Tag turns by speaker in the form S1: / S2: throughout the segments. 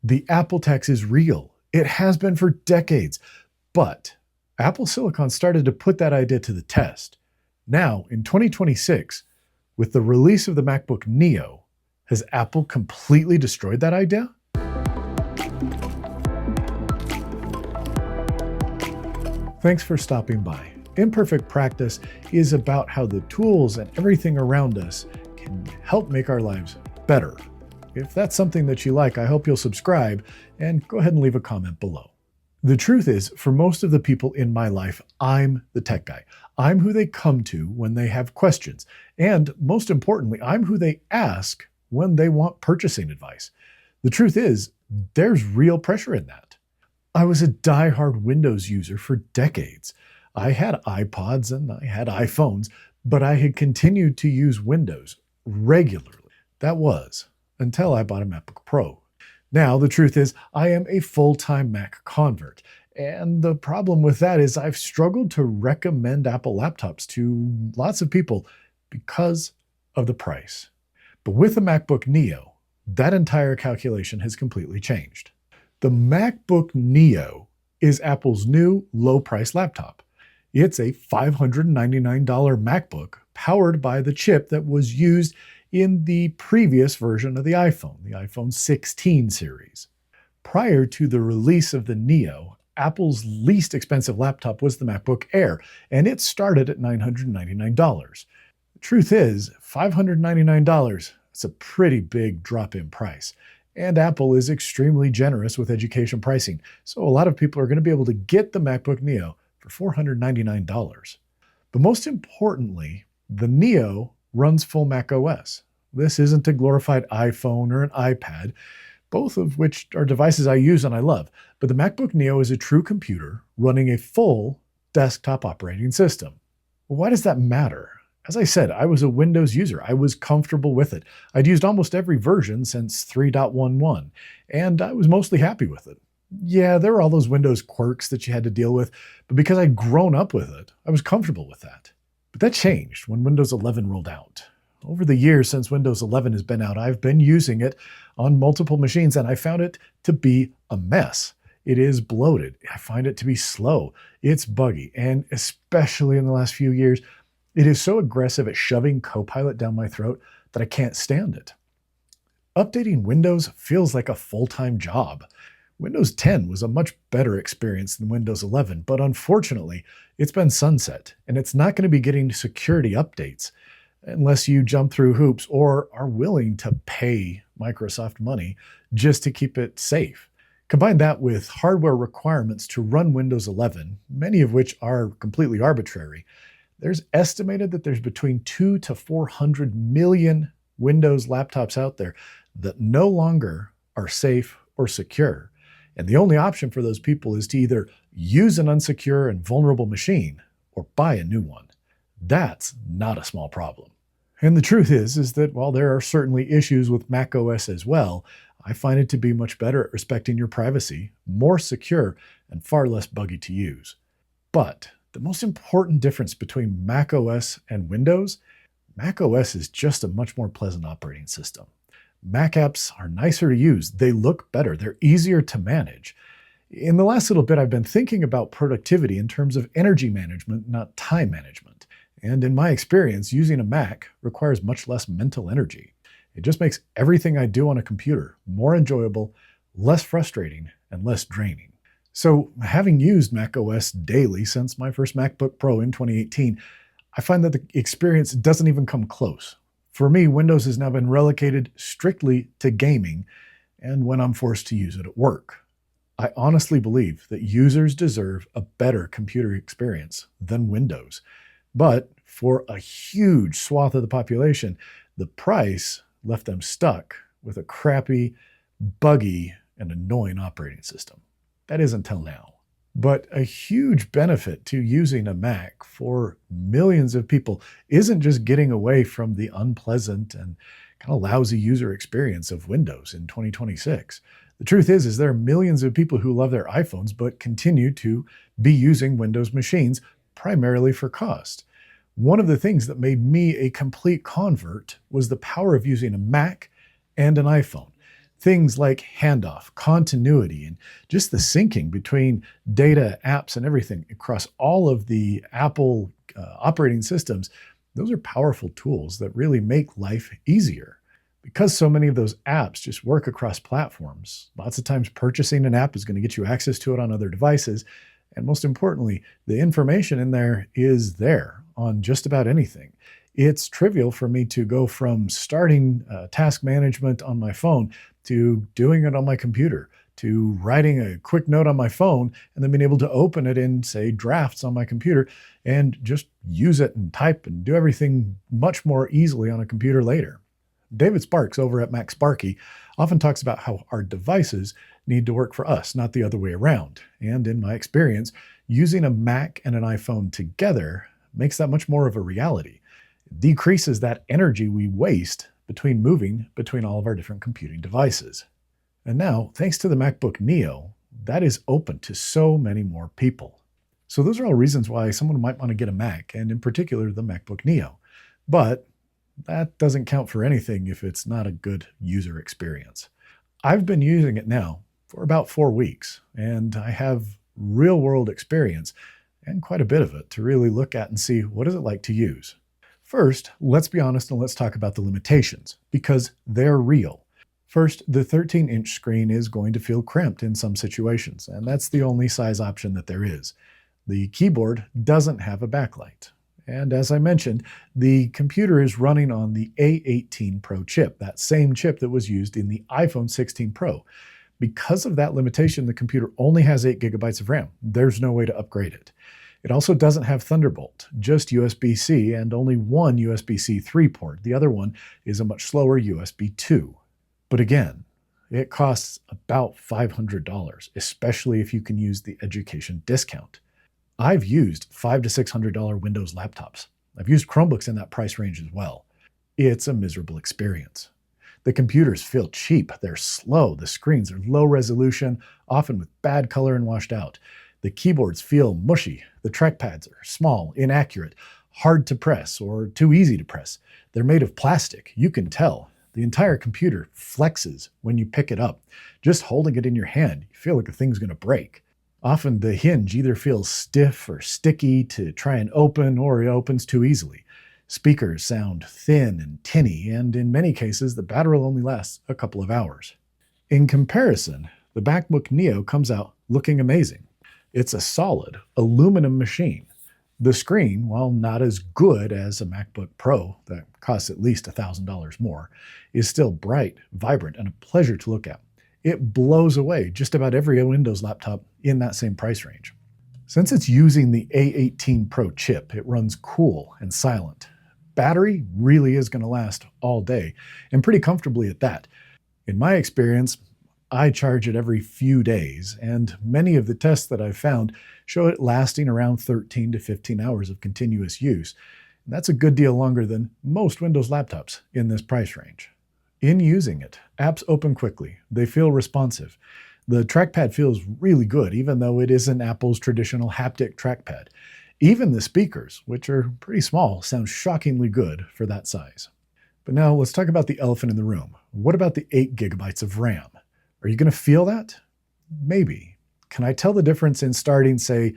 S1: The Apple tax is real. It has been for decades. But Apple Silicon started to put that idea to the test. Now, in 2026, with the release of the MacBook Neo, has Apple completely destroyed that idea? Thanks for stopping by. Imperfect Practice is about how the tools and everything around us can help make our lives better. If that's something that you like, I hope you'll subscribe and go ahead and leave a comment below. The truth is, for most of the people in my life, I'm the tech guy. I'm who they come to when they have questions. And most importantly, I'm who they ask when they want purchasing advice. The truth is, there's real pressure in that. I was a die-hard Windows user for decades. I had iPods and I had iPhones, but I had continued to use Windows regularly. That was until I bought a MacBook Pro. Now, the truth is, I am a full-time Mac convert. And the problem with that is I've struggled to recommend Apple laptops to lots of people because of the price. But with the MacBook Neo, that entire calculation has completely changed. The MacBook Neo is Apple's new low-price laptop. It's a $599 MacBook powered by the chip that was used in the previous version of the iPhone 16 series. Prior to the release of the Neo, Apple's least expensive laptop was the MacBook Air, and it started at $999. The truth is, $599 is a pretty big drop in price. And Apple is extremely generous with education pricing, so a lot of people are going to be able to get the MacBook Neo for $499. But most importantly, the Neo runs full macOS. This isn't a glorified iPhone or an iPad, both of which are devices I use and I love. But the MacBook Neo is a true computer running a full desktop operating system. Well, why does that matter? As I said, I was a Windows user. I was comfortable with it. I'd used almost every version since 3.11, and I was mostly happy with it. Yeah, there were all those Windows quirks that you had to deal with, but because I'd grown up with it, I was comfortable with that. But that changed when Windows 11 rolled out. Over the years since Windows 11 has been out, I've been using it on multiple machines, and I found it to be a mess. It is bloated. I find it to be slow. It's buggy, and especially in the last few years, it is so aggressive at shoving Copilot down my throat that I can't stand it. Updating Windows feels like a full-time job. Windows 10 was a much better experience than Windows 11, but unfortunately, it's been sunset, and it's not going to be getting security updates unless you jump through hoops or are willing to pay Microsoft money just to keep it safe. Combine that with hardware requirements to run Windows 11, many of which are completely arbitrary. There's estimated that there's between 200 to 400 million Windows laptops out there that no longer are safe or secure. And the only option for those people is to either use an unsecure and vulnerable machine or buy a new one. That's not a small problem. And the truth is that while there are certainly issues with macOS as well, I find it to be much better at respecting your privacy, more secure, and far less buggy to use. But the most important difference between macOS and Windows, macOS is just a much more pleasant operating system. Mac apps are nicer to use. They look better. They're easier to manage. In the last little bit, I've been thinking about productivity in terms of energy management, not time management. And in my experience, using a Mac requires much less mental energy. It just makes everything I do on a computer more enjoyable, less frustrating, and less draining. So having used macOS daily since my first MacBook Pro in 2018, I find that the experience doesn't even come close. For me, Windows has now been relegated strictly to gaming and when I'm forced to use it at work. I honestly believe that users deserve a better computer experience than Windows. But for a huge swath of the population, the price left them stuck with a crappy, buggy, and annoying operating system. That is until now. But a huge benefit to using a Mac for millions of people isn't just getting away from the unpleasant and kind of lousy user experience of Windows in 2026. The truth is there are millions of people who love their iPhones but continue to be using Windows machines primarily for cost. One of the things that made me a complete convert was the power of using a Mac and an iPhone. Things like handoff, continuity, and just the syncing between data, apps, and everything across all of the Apple operating systems, those are powerful tools that really make life easier. Because so many of those apps just work across platforms, lots of times purchasing an app is going to get you access to it on other devices. And most importantly, the information in there is there on just about anything. It's trivial for me to go from starting task management on my phone to doing it on my computer, to writing a quick note on my phone and then being able to open it in, say, drafts on my computer and just use it and type and do everything much more easily on a computer later. David Sparks over at MacSparky often talks about how our devices need to work for us, not the other way around. And in my experience, using a Mac and an iPhone together makes that much more of a reality. It decreases that energy we waste moving between all of our different computing devices. And now, thanks to the MacBook Neo, that is open to so many more people. So those are all reasons why someone might want to get a Mac, and in particular, the MacBook Neo. But that doesn't count for anything if it's not a good user experience. I've been using it now for about 4 weeks, and I have real-world experience, and quite a bit of it, to really look at and see what is it like to use. First, let's be honest and let's talk about the limitations, because they're real. First, the 13-inch screen is going to feel cramped in some situations, and that's the only size option that there is. The keyboard doesn't have a backlight. And as I mentioned, the computer is running on the A18 Pro chip, that same chip that was used in the iPhone 16 Pro. Because of that limitation, the computer only has 8 gigabytes of RAM. There's no way to upgrade it. It also doesn't have Thunderbolt, just USB-C and only one USB-C 3 port. The other one is a much slower USB 2. But again, it costs about $500, especially if you can use the education discount. I've used $500 to $600 Windows laptops. I've used Chromebooks in that price range as well. It's a miserable experience. The computers feel cheap, they're slow, the screens are low resolution, often with bad color and washed out. The keyboards feel mushy, the trackpads are small, inaccurate, hard to press, or too easy to press. They're made of plastic, you can tell. The entire computer flexes when you pick it up. Just holding it in your hand, you feel like the thing's going to break. Often the hinge either feels stiff or sticky to try and open, or it opens too easily. Speakers sound thin and tinny, and in many cases, the battery will only last a couple of hours. In comparison, the MacBook Neo comes out looking amazing. It's a solid aluminum machine. The screen, while not as good as a MacBook Pro that costs at least $1,000 more, is still bright, vibrant, and a pleasure to look at. It blows away just about every Windows laptop in that same price range. Since it's using the A18 Pro chip, it runs cool and silent. Battery really is going to last all day, and pretty comfortably at that. In my experience, I charge it every few days, and many of the tests that I've found show it lasting around 13 to 15 hours of continuous use. And that's a good deal longer than most Windows laptops in this price range. In using it, apps open quickly. They feel responsive. The trackpad feels really good, even though it isn't Apple's traditional haptic trackpad. Even the speakers, which are pretty small, sound shockingly good for that size. But now let's talk about the elephant in the room. What about the 8 gigabytes of RAM? Are you going to feel that? Maybe. Can I tell the difference in starting, say,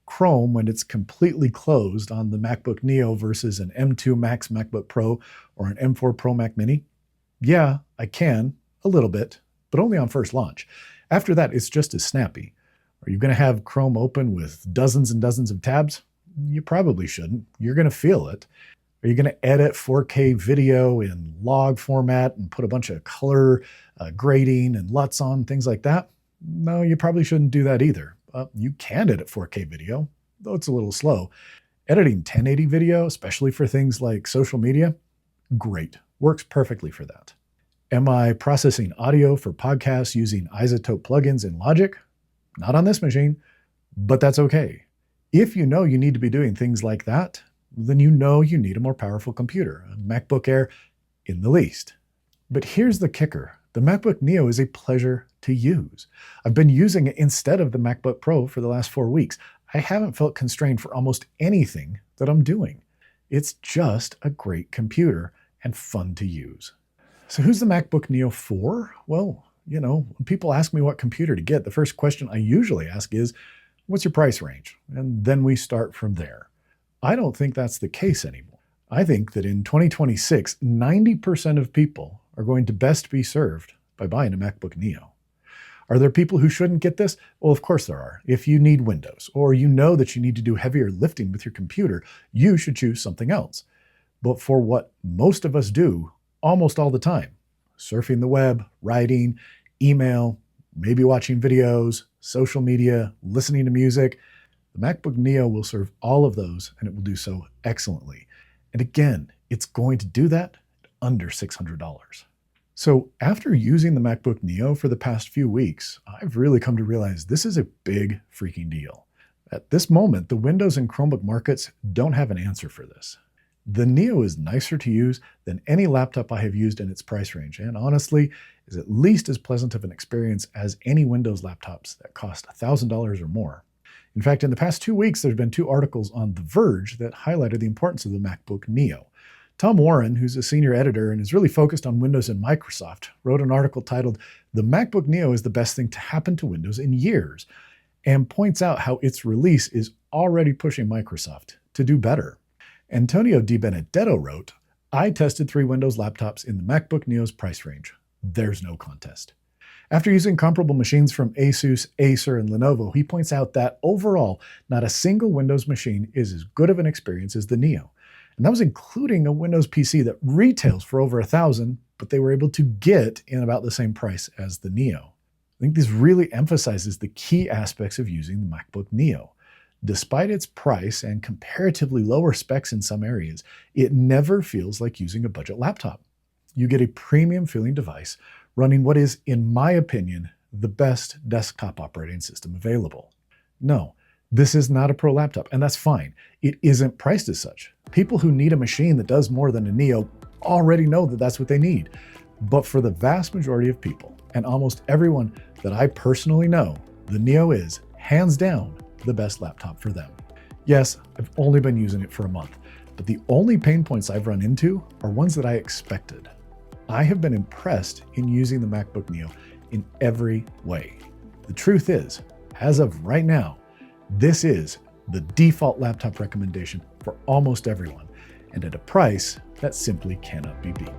S1: Chrome when it's completely closed on the MacBook Neo versus an M2 Max MacBook Pro or an M4 Pro Mac Mini? Yeah, I can, a little bit, but only on first launch. After that, it's just as snappy. Are you going to have Chrome open with dozens and dozens of tabs? You probably shouldn't. You're going to feel it. Are you going to edit 4K video in log format and put a bunch of color grading and LUTs on, things like that? No, you probably shouldn't do that either. You can edit 4K video, though it's a little slow. Editing 1080 video, especially for things like social media, great. Works perfectly for that. Am I processing audio for podcasts using isotope plugins in Logic? Not on this machine, but that's okay. If you know you need to be doing things like that, then you know you need a more powerful computer, a MacBook Air in the least. But here's the kicker. The MacBook Neo is a pleasure to use. I've been using it instead of the MacBook Pro for the last 4 weeks. I haven't felt constrained for almost anything that I'm doing. It's just a great computer and fun to use. So who's the MacBook Neo for? Well, When people ask me what computer to get, the first question I usually ask is, what's your price range? And then we start from there. I don't think that's the case anymore. I think that in 2026, 90% of people are going to best be served by buying a MacBook Neo. Are there people who shouldn't get this? Well, of course there are. If you need Windows, or you know that you need to do heavier lifting with your computer, you should choose something else. But for what most of us do almost all the time, surfing the web, writing, email, maybe watching videos, social media, listening to music, the MacBook Neo will serve all of those, and it will do so excellently. And again, it's going to do that at under $600. So after using the MacBook Neo for the past few weeks, I've really come to realize this is a big freaking deal. At this moment, the Windows and Chromebook markets don't have an answer for this. The Neo is nicer to use than any laptop I have used in its price range, and honestly, is at least as pleasant of an experience as any Windows laptops that cost $1,000 or more. In fact, in the past 2 weeks, there's been 2 articles on The Verge that highlighted the importance of the MacBook Neo. Tom Warren, who's a senior editor and is really focused on Windows and Microsoft, wrote an article titled, "The MacBook Neo is the best thing to happen to Windows in years," and points out how its release is already pushing Microsoft to do better. Antonio Di Benedetto wrote, "I tested 3 Windows laptops in the MacBook Neo's price range. There's no contest." After using comparable machines from Asus, Acer, and Lenovo, he points out that overall, not a single Windows machine is as good of an experience as the Neo. And that was including a Windows PC that retails for over $1,000, but they were able to get in about the same price as the Neo. I think this really emphasizes the key aspects of using the MacBook Neo. Despite its price and comparatively lower specs in some areas, it never feels like using a budget laptop. You get a premium feeling device running what is, in my opinion, the best desktop operating system available. No, this is not a pro laptop, and that's fine. It isn't priced as such. People who need a machine that does more than a Neo already know that that's what they need. But for the vast majority of people, and almost everyone that I personally know, the Neo is, hands down, the best laptop for them. Yes, I've only been using it for a month, but the only pain points I've run into are ones that I expected. I have been impressed in using the MacBook Neo in every way. The truth is, as of right now, this is the default laptop recommendation for almost everyone, and at a price that simply cannot be beat.